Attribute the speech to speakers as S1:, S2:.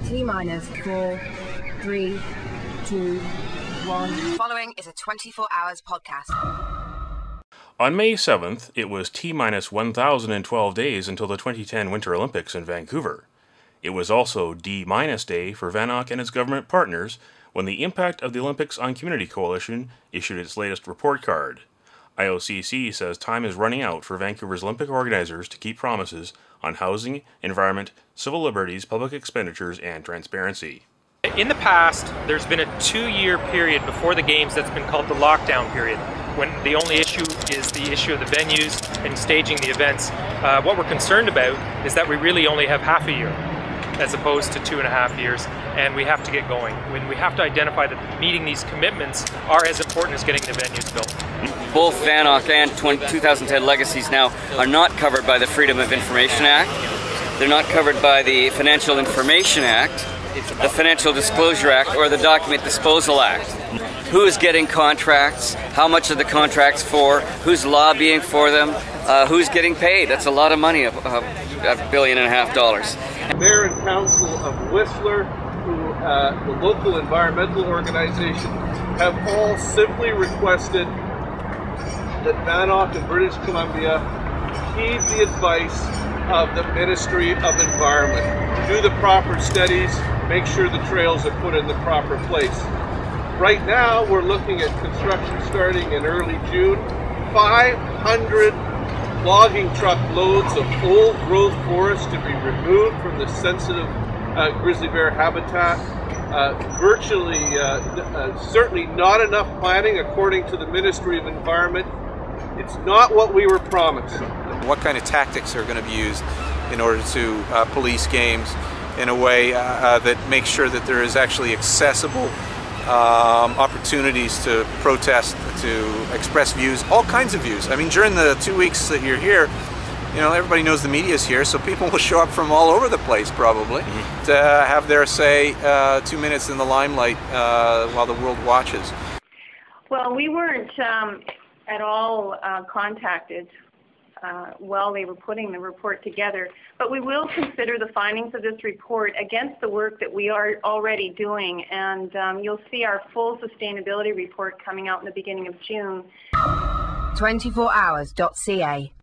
S1: T-minus 4, 3, 2, 1.
S2: Following is a 24 Hours podcast.
S3: On May 7th, it was T-minus 1,012 days until the 2010 Winter Olympics in Vancouver. It was also D-minus day for VANOC and its government partners when the Impact of the Olympics on Community Coalition issued its latest report card. IOCC says time is running out for Vancouver's Olympic organizers to keep promises on housing, environment, civil liberties, public expenditures, and transparency.
S4: In the past, there's been a 2-year period before the Games that's been called the lockdown period, when the only issue is the issue of the venues and staging the events. What we're concerned about is that we really only have half a year, as opposed to 2.5 years, and we have to get going. When we have to identify that meeting these commitments are as important as getting the venues built.
S5: Both VANOC and 2010 legacies now are not covered by the Freedom of Information Act. They're not covered by the Financial Information Act, the Financial Disclosure Act, or the Document Disposal Act. Who is getting contracts? How much are the contracts for? Who's lobbying for them? Who's getting paid? That's a lot of money, $1.5 billion.
S6: Mayor and Council of Whistler, the local environmental organization, have all simply requested that VANOC and British Columbia heed the advice of the Ministry of Environment. Do the proper studies, make sure the trails are put in the proper place. Right now, we're looking at construction starting in early June. 500 logging truck loads of old growth forest to be removed from the sensitive grizzly bear habitat. Certainly not enough planning according to the Ministry of Environment. It's not what we were promised.
S7: What kind of tactics are going to be used in order to police games in a way that makes sure that there is actually accessible opportunities to protest, to express views, all kinds of views. I mean, during the 2 weeks that you're here, you know, everybody knows the media is here, so people will show up from all over the place probably to have their say 2 minutes in the limelight while the world watches.
S8: Well, we weren't at all contacted while they were putting the report together, but we will consider the findings of this report against the work that we are already doing, and you'll see our full sustainability report coming out in the beginning of June.
S1: 24hours.ca